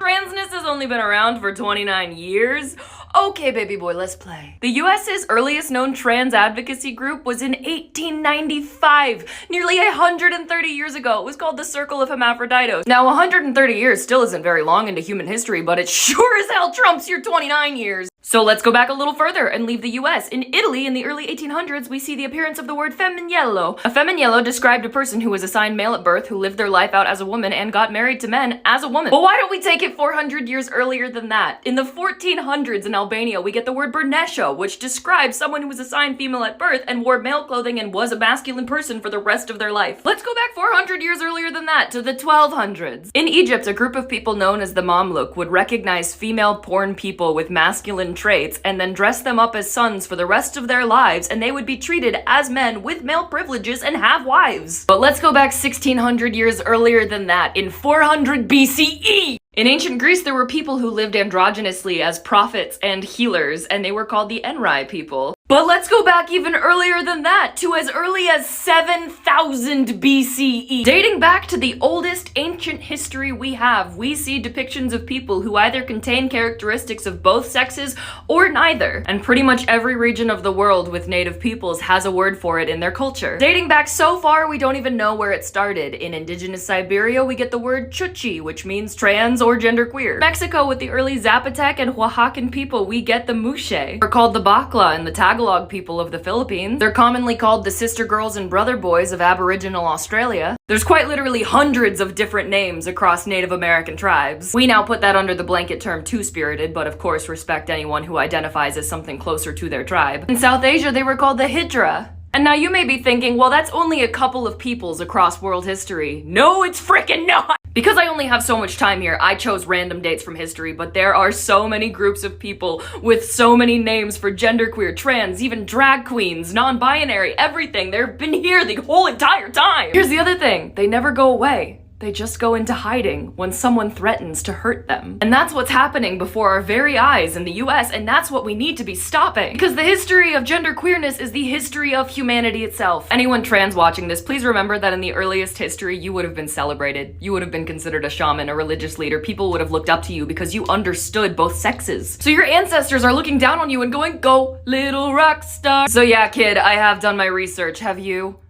Transness has only been around for 29 years. Okay, baby boy, let's play. The US's earliest known trans advocacy group was in 1895, nearly 130 years ago. It was called the Circle of Hermaphroditos. Now, 130 years still isn't very long into human history, but it sure as hell trumps your 29 years. So let's go back a little further and leave the US. In Italy, in the early 1800s, we see the appearance of the word femminillo. A femminillo described a person who was assigned male at birth, who lived their life out as a woman and got married to men as a woman. But why don't we take it 400 years earlier than that? In the 1400s in Albania, we get the word bernesho, which describes someone who was assigned female at birth and wore male clothing and was a masculine person for the rest of their life. Let's go back 400 years earlier than that, to the 1200s. In Egypt, a group of people known as the Mamluk would recognize female porn people with masculine traits and then dress them up as sons for the rest of their lives, and they would be treated as men with male privileges and have wives. But let's go back 1600 years earlier than that, in 400 BCE! In ancient Greece, there were people who lived androgynously as prophets and healers, and they were called the Enrai people. But let's go back even earlier than that, to as early as 7000 BCE. Dating back to the oldest ancient history we have, we see depictions of people who either contain characteristics of both sexes or neither. And pretty much every region of the world with native peoples has a word for it in their culture. Dating back so far, we don't even know where it started. In indigenous Siberia, we get the word chuchi, which means trans or genderqueer. Mexico, with the early Zapotec and Oaxacan people, we get the muxe. We're called the bakla and the Tagalog people of the Philippines. They're commonly called the sister girls and brother boys of Aboriginal Australia. There's quite literally hundreds of different names across Native American tribes. We now put that under the blanket term two-spirited, but of course respect anyone who identifies as something closer to their tribe. In South Asia, they were called the Hijra. And now you may be thinking, well, that's only a couple of peoples across world history. No, it's frickin' not! Because I only have so much time here, I chose random dates from history, but there are so many groups of people with so many names for genderqueer, trans, even drag queens, non-binary, everything. They've been here the whole entire time! Here's the other thing, they never go away. They just go into hiding when someone threatens to hurt them. And that's what's happening before our very eyes in the US, and that's what we need to be stopping. Because the history of genderqueerness is the history of humanity itself. Anyone trans watching this, please remember that in the earliest history, you would have been celebrated. You would have been considered a shaman, a religious leader. People would have looked up to you because you understood both sexes. So your ancestors are looking down on you and going, "Go, little rock star." So yeah, kid, I have done my research. Have you?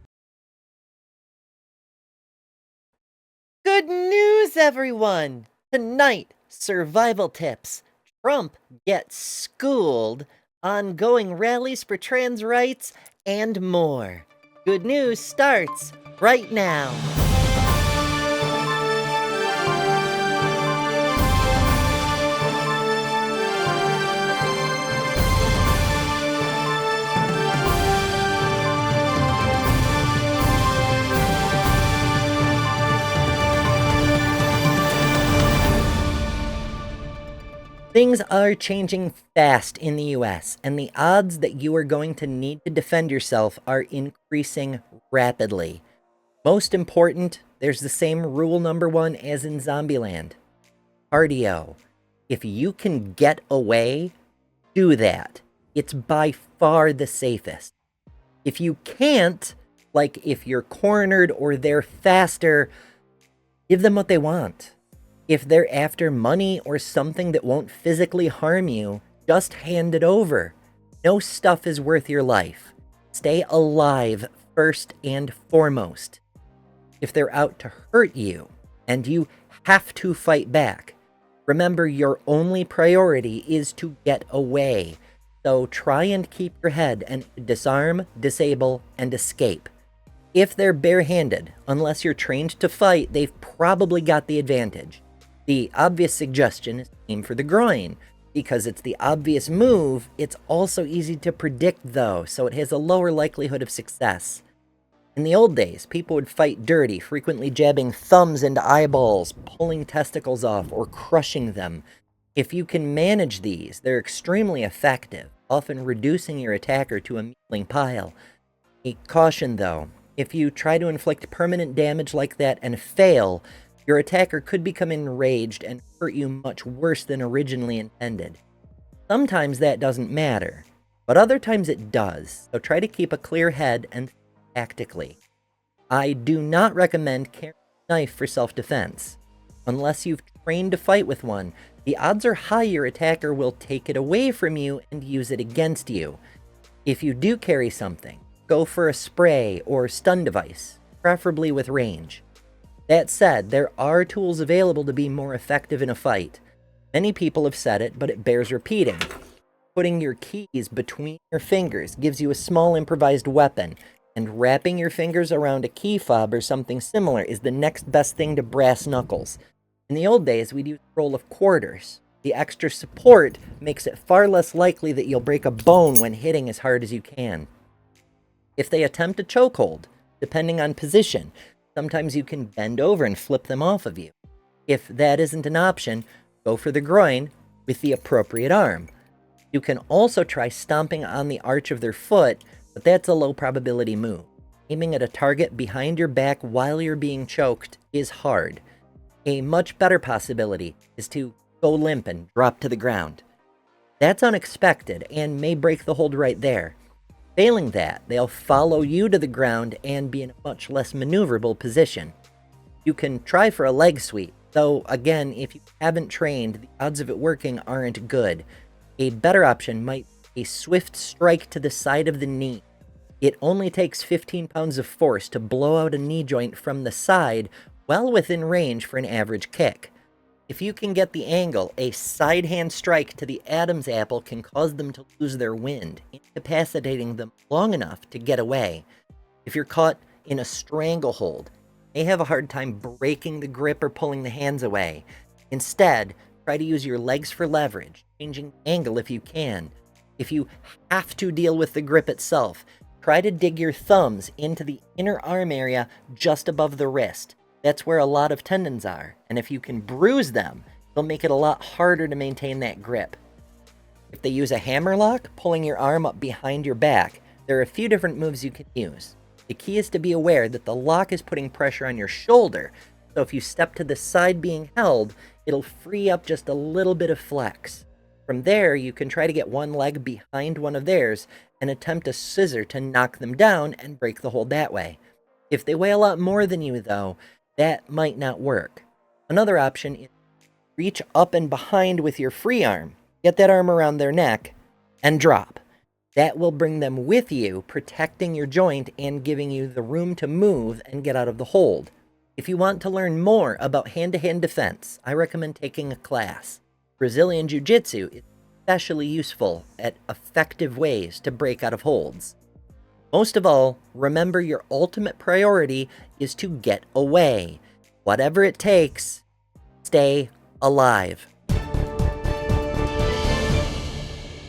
Good news, everyone! Tonight, survival tips. Trump gets schooled, ongoing rallies for trans rights, and more. Good news starts right now. Things are changing fast in the US, and the odds that you are going to need to defend yourself are increasing rapidly. Most important, there's the same rule number one as in Zombieland. Cardio. If you can get away, do that. It's by far the safest. If you can't, like if you're cornered or they're faster, give them what they want. If they're after money or something that won't physically harm you, just hand it over. No stuff is worth your life. Stay alive first and foremost. If they're out to hurt you, and you have to fight back, remember your only priority is to get away. So try and keep your head and disarm, disable, and escape. If they're barehanded, unless you're trained to fight, they've probably got the advantage. The obvious suggestion is aim for the groin. Because it's the obvious move, it's also easy to predict though, so it has a lower likelihood of success. In the old days, people would fight dirty, frequently jabbing thumbs into eyeballs, pulling testicles off, or crushing them. If you can manage these, they're extremely effective, often reducing your attacker to a mealing pile. A caution though, if you try to inflict permanent damage like that and fail, your attacker could become enraged and hurt you much worse than originally intended. Sometimes that doesn't matter, but other times it does, so try to keep a clear head and think tactically. I do not recommend carrying a knife for self-defense. Unless you've trained to fight with one, the odds are high your attacker will take it away from you and use it against you. If you do carry something, go for a spray or stun device, preferably with range. That said, there are tools available to be more effective in a fight. Many people have said it, but it bears repeating. Putting your keys between your fingers gives you a small improvised weapon, and wrapping your fingers around a key fob or something similar is the next best thing to brass knuckles. In the old days, we'd use a roll of quarters. The extra support makes it far less likely that you'll break a bone when hitting as hard as you can. If they attempt a chokehold, depending on position, sometimes you can bend over and flip them off of you. If that isn't an option, go for the groin with the appropriate arm. You can also try stomping on the arch of their foot, but that's a low probability move. Aiming at a target behind your back while you're being choked is hard. A much better possibility is to go limp and drop to the ground. That's unexpected and may break the hold right there. Failing that, they'll follow you to the ground and be in a much less maneuverable position. You can try for a leg sweep, though again, if you haven't trained, the odds of it working aren't good. A better option might be a swift strike to the side of the knee. It only takes 15 pounds of force to blow out a knee joint from the side, well within range for an average kick. If you can get the angle, a side hand strike to the Adam's apple can cause them to lose their wind, incapacitating them long enough to get away. If you're caught in a stranglehold, you may have a hard time breaking the grip or pulling the hands away. Instead, try to use your legs for leverage, changing angle if you can. If you have to deal with the grip itself, try to dig your thumbs into the inner arm area just above the wrist. That's where a lot of tendons are, and if you can bruise them, it'll make it a lot harder to maintain that grip. If they use a hammerlock, pulling your arm up behind your back, there are a few different moves you can use. The key is to be aware that the lock is putting pressure on your shoulder, so if you step to the side being held, it'll free up just a little bit of flex. From there, you can try to get one leg behind one of theirs and attempt a scissor to knock them down and break the hold that way. If they weigh a lot more than you, though, that might not work. Another option is reach up and behind with your free arm, get that arm around their neck, and drop. That will bring them with you, protecting your joint and giving you the room to move and get out of the hold. If you want to learn more about hand-to-hand defense, I recommend taking a class. Brazilian Jiu-Jitsu is especially useful at effective ways to break out of holds. Most of all, remember your ultimate priority is to get away. Whatever it takes, stay alive.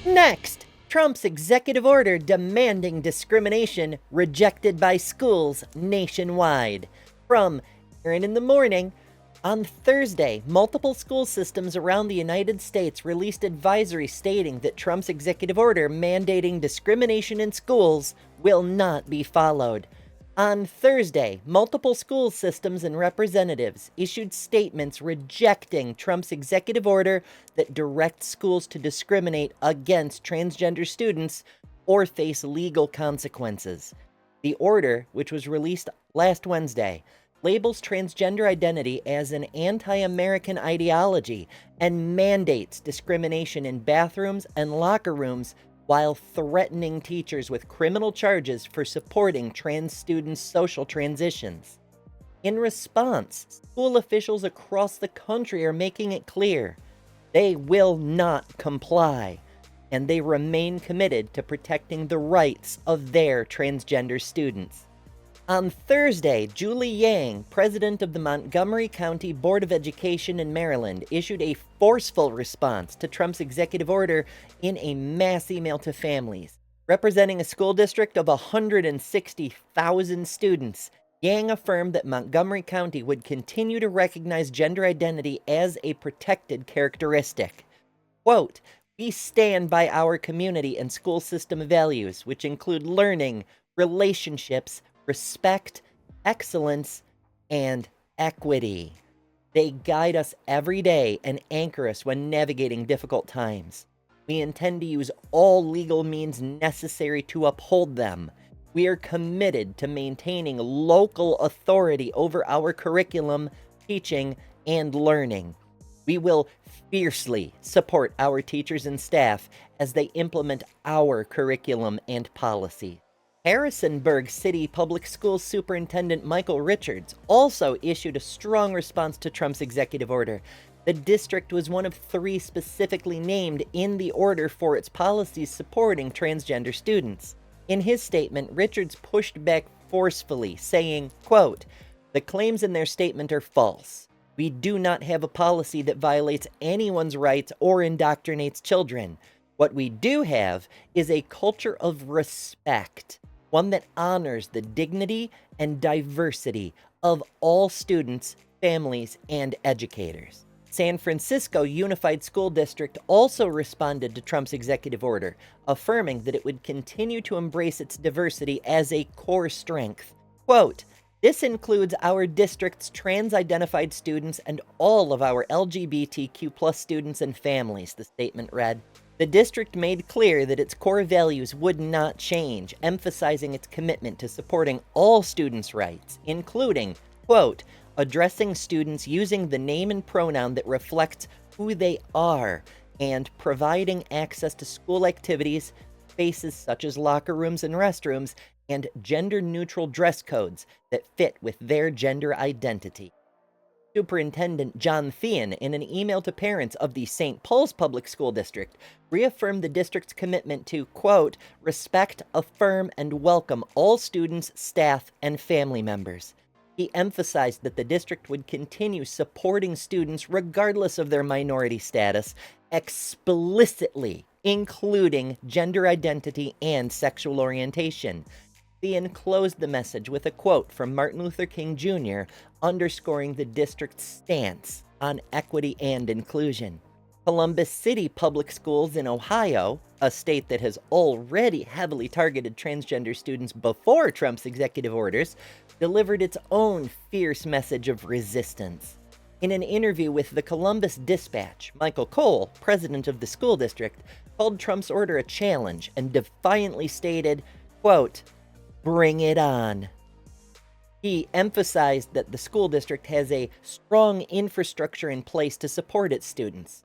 Next, Trump's executive order demanding discrimination rejected by schools nationwide. From Aaron in the Morning, on Thursday, multiple school systems around the United States released advisory stating that Trump's executive order mandating discrimination in schools will not be followed. On Thursday, multiple school systems and representatives issued statements rejecting Trump's executive order that directs schools to discriminate against transgender students or face legal consequences. The order, which was released last Wednesday, labels transgender identity as an anti-American ideology and mandates discrimination in bathrooms and locker rooms while threatening teachers with criminal charges for supporting trans students' social transitions. In response, school officials across the country are making it clear they will not comply, and they remain committed to protecting the rights of their transgender students. On Thursday, Julie Yang, president of the Montgomery County Board of Education in Maryland, issued a forceful response to Trump's executive order in a mass email to families. Representing a school district of 160,000 students, Yang affirmed that Montgomery County would continue to recognize gender identity as a protected characteristic. Quote, "We stand by our community and school system values, which include learning, relationships, respect, excellence, and equity. They guide us every day and anchor us when navigating difficult times. We intend to use all legal means necessary to uphold them. We are committed to maintaining local authority over our curriculum, teaching, and learning. We will fiercely support our teachers and staff as they implement our curriculum and policy. Harrisonburg City Public Schools Superintendent Michael Richards also issued a strong response to Trump's executive order. The district was one of 3 specifically named in the order for its policies supporting transgender students. In his statement, Richards pushed back forcefully, saying, quote, "The claims in their statement are false. We do not have a policy that violates anyone's rights or indoctrinates children. What we do have is a culture of respect, one that honors the dignity and diversity of all students, families, and educators." San Francisco Unified School District also responded to Trump's executive order, affirming that it would continue to embrace its diversity as a core strength. Quote, "This includes our district's trans-identified students and all of our LGBTQ+ students and families," the statement read. The district made clear that its core values would not change, emphasizing its commitment to supporting all students' rights, including, quote, "addressing students using the name and pronoun that reflects who they are, and providing access to school activities, spaces such as locker rooms and restrooms, and gender-neutral dress codes that fit with their gender identity." Superintendent John Thean, in an email to parents of the St. Paul's Public School District, reaffirmed the district's commitment to, quote, "respect, affirm, and welcome all students, staff, and family members." He emphasized that the district would continue supporting students regardless of their minority status, explicitly including gender identity and sexual orientation. Thean closed the message with a quote from Martin Luther King Jr., underscoring the district's stance on equity and inclusion. Columbus City Public Schools in Ohio, a state that has already heavily targeted transgender students before Trump's executive orders, delivered its own fierce message of resistance. In an interview with the Columbus Dispatch, Michael Cole, president of the school district, called Trump's order a challenge and defiantly stated, quote, "Bring it on." He emphasized that the school district has a strong infrastructure in place to support its students.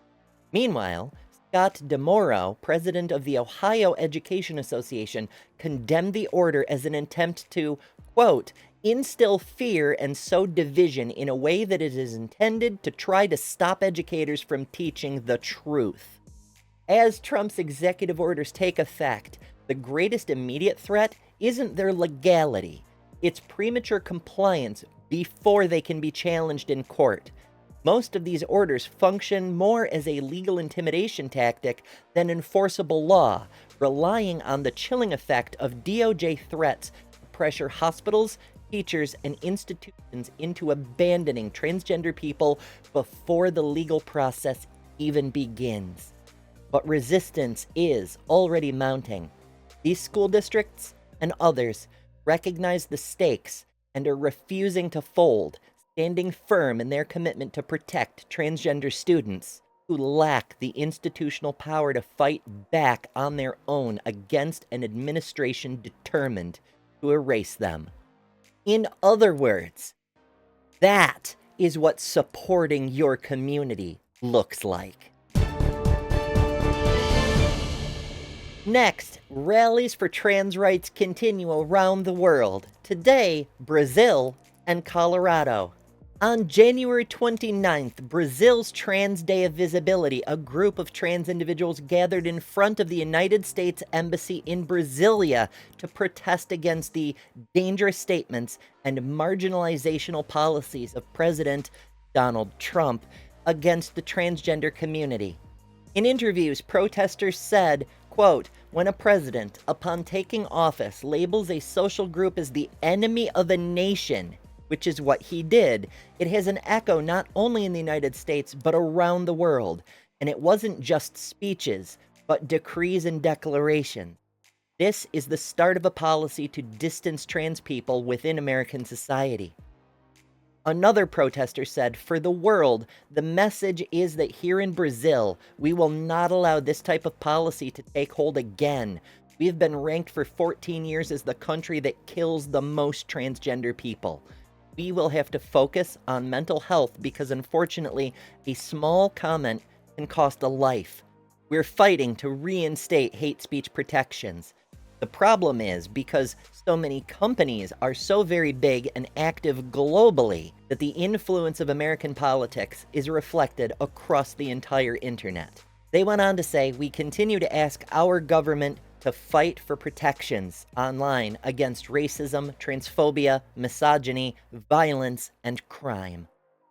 Meanwhile, Scott DeMoro, president of the Ohio Education Association, condemned the order as an attempt to, quote, "instill fear and sow division in a way that it is intended to try to stop educators from teaching the truth." As Trump's executive orders take effect, the greatest immediate threat isn't their legality. It's premature compliance before they can be challenged in court. Most of these orders function more as a legal intimidation tactic than enforceable law, relying on the chilling effect of DOJ threats to pressure hospitals, teachers, and institutions into abandoning transgender people before the legal process even begins. But resistance is already mounting. These school districts and others recognize the stakes and are refusing to fold, standing firm in their commitment to protect transgender students who lack the institutional power to fight back on their own against an administration determined to erase them. In other words, that is what supporting your community looks like. Next, rallies for trans rights continue around the world. Today, Brazil and Colorado. On January 29th, Brazil's Trans Day of Visibility, a group of trans individuals gathered in front of the United States Embassy in Brasilia to protest against the dangerous statements and marginalizational policies of President Donald Trump against the transgender community. In interviews, protesters said, quote, "When a president, upon taking office, labels a social group as the enemy of a nation," which is what he did, "it has an echo not only in the United States, but around the world. And it wasn't just speeches, but decrees and declarations. This is the start of a policy to distance trans people within American society." Another protester said, "For the world, the message is that here in Brazil, we will not allow this type of policy to take hold again. We have been ranked for 14 years as the country that kills the most transgender people. we will have to focus on mental health because unfortunately, a small comment can cost a life. We're fighting to reinstate hate speech protections. The problem is because so many companies are so very big and active globally that the influence of American politics is reflected across the entire internet. They went on to say, we continue to ask our government to fight for protections online against racism, transphobia, misogyny, violence, and crime.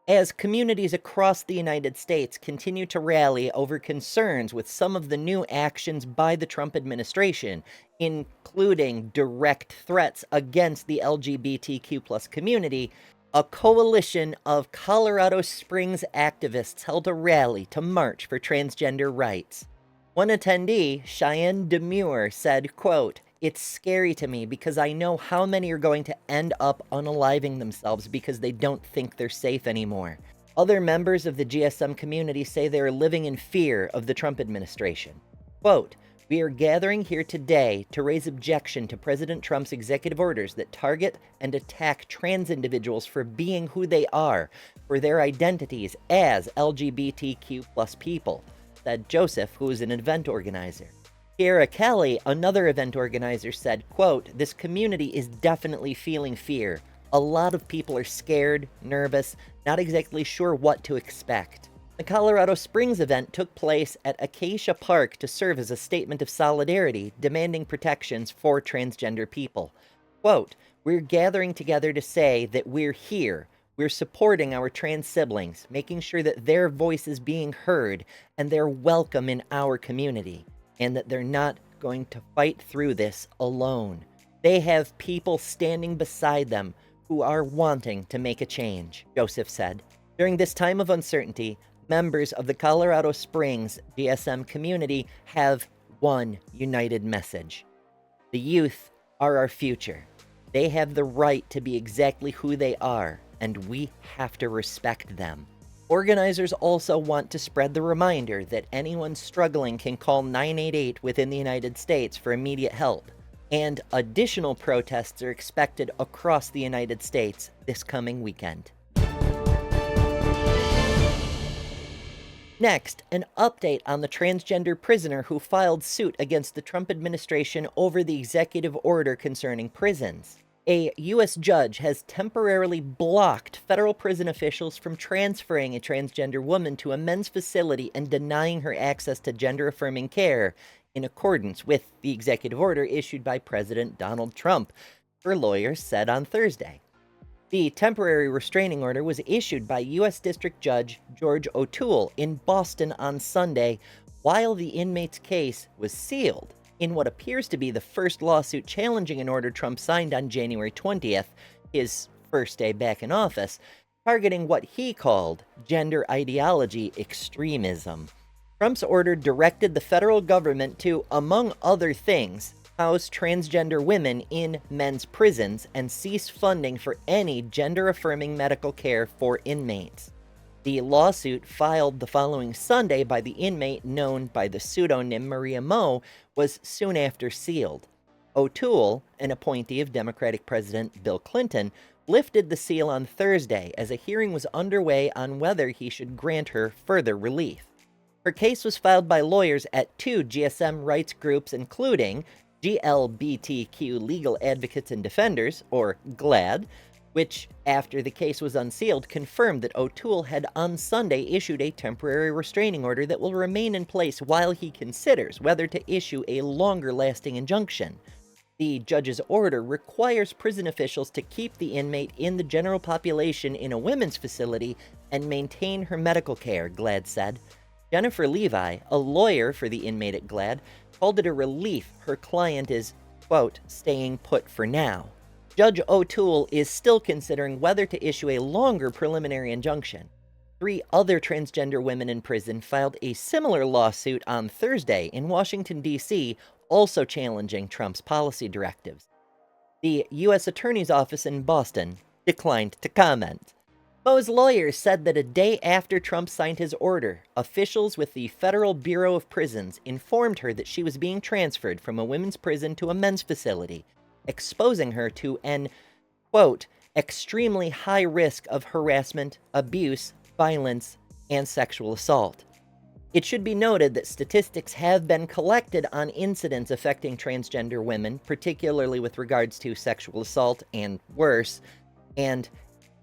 As communities across the United States continue to rally over concerns with some of the new actions by the Trump administration, including direct threats against the LGBTQ+ community, a coalition of Colorado Springs activists held a rally to march for transgender rights. One attendee, Cheyenne Demure, said, quote, "It's scary to me because I know how many are going to end up unaliving themselves because they don't think they're safe anymore." Other members of the GSM community say they are living in fear of the Trump administration. Quote, "We are gathering here today to raise objection to President Trump's executive orders that target and attack trans individuals for being who they are, for their identities as LGBTQ+ people," said Joseph, who is an event organizer. Kiera Kelly, another event organizer, said, quote, "This community is definitely feeling fear. A lot of people are scared, nervous, not exactly sure what to expect." The Colorado Springs event took place at Acacia Park to serve as a statement of solidarity, demanding protections for transgender people. Quote, "We're gathering together to say that we're here. We're supporting our trans siblings, making sure that their voice is being heard and they're welcome in our community, and that they're not going to fight through this alone. They have people standing beside them who are wanting to make a change," Joseph said. During this time of uncertainty, members of the Colorado Springs GSM community have one united message. The youth are our future. They have the right to be exactly who they are, and we have to respect them. Organizers also want to spread the reminder that anyone struggling can call 988 within the United States for immediate help, and additional protests are expected across the United States this coming weekend. Next, an update on the transgender prisoner who filed suit against the Trump administration over the executive order concerning prisons. A U.S. judge has temporarily blocked federal prison officials from transferring a transgender woman to a men's facility and denying her access to gender-affirming care in accordance with the executive order issued by President Donald Trump, her lawyers said on Thursday. The temporary restraining order was issued by U.S. District Judge George O'Toole in Boston on Sunday, while the inmate's case was sealed in what appears to be the first lawsuit challenging an order Trump signed on January 20th, his first day back in office, targeting what he called gender ideology extremism. Trump's order directed the federal government to, among other things, house transgender women in men's prisons and cease funding for any gender-affirming medical care for inmates. The lawsuit, filed the following Sunday by the inmate known by the pseudonym Maria Mo, was soon after sealed. O'Toole, an appointee of Democratic President Bill Clinton, lifted the seal on Thursday as a hearing was underway on whether he should grant her further relief. Her case was filed by lawyers at two GSM rights groups, including GLBTQ Legal Advocates and Defenders, or GLAD, which, after the case was unsealed, confirmed that O'Toole had on Sunday issued a temporary restraining order that will remain in place while he considers whether to issue a longer-lasting injunction. The judge's order requires prison officials to keep the inmate in the general population in a women's facility and maintain her medical care, GLAD said. Jennifer Levi, a lawyer for the inmate at GLAD, called it a relief her client is, quote, "staying put for now." Judge O'Toole is still considering whether to issue a longer preliminary injunction. 3 other transgender women in prison filed a similar lawsuit on Thursday in Washington, D.C., also challenging Trump's policy directives. The U.S. Attorney's Office in Boston declined to comment. Mo's lawyers said that a day after Trump signed his order, officials with the Federal Bureau of Prisons informed her that she was being transferred from a women's prison to a men's facility, exposing her to an, quote, extremely high risk of harassment, abuse, violence, and sexual assault. It should be noted that statistics have been collected on incidents affecting transgender women, particularly with regards to sexual assault and worse, and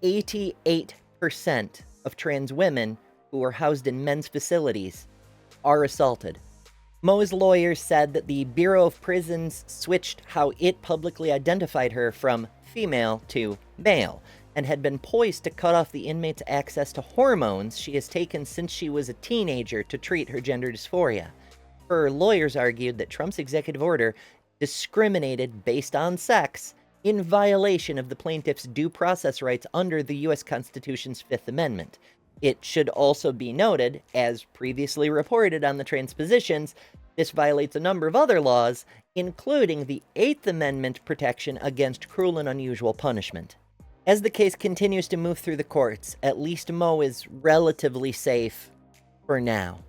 88% of trans women who are housed in men's facilities are assaulted. Mo's lawyers said that the Bureau of Prisons switched how it publicly identified her from female to male, and had been poised to cut off the inmate's access to hormones she has taken since she was a teenager to treat her gender dysphoria. Her lawyers argued that Trump's executive order discriminated based on sex in violation of the plaintiff's due process rights under the U.S. Constitution's Fifth Amendment. It should also be noted, as previously reported on the Transpositions, this violates a number of other laws, including the Eighth Amendment protection against cruel and unusual punishment. As the case continues to move through the courts, at least Mo is relatively safe for now.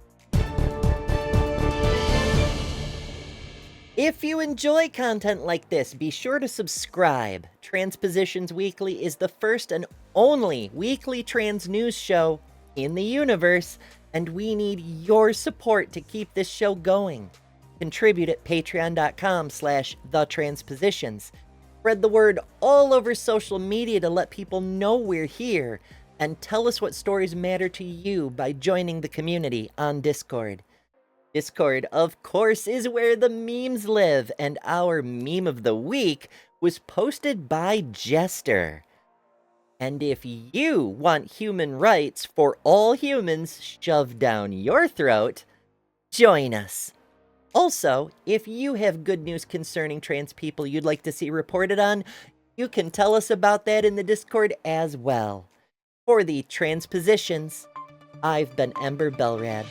If you enjoy content like this, be sure to subscribe. Transpositions Weekly is the first and only weekly trans news show in the universe, and we need your support to keep this show going. Contribute at patreon.com/thetranspositions. Spread the word all over social media to let people know we're here, and tell us what stories matter to you by joining the community on Discord. Discord, of course, is where the memes live, and our meme of the week was posted by Jester. And if you want human rights for all humans shoved down your throat, join us. Also, if you have good news concerning trans people you'd like to see reported on, you can tell us about that in the Discord as well. For the Transpositions, I've been Ember Belrad.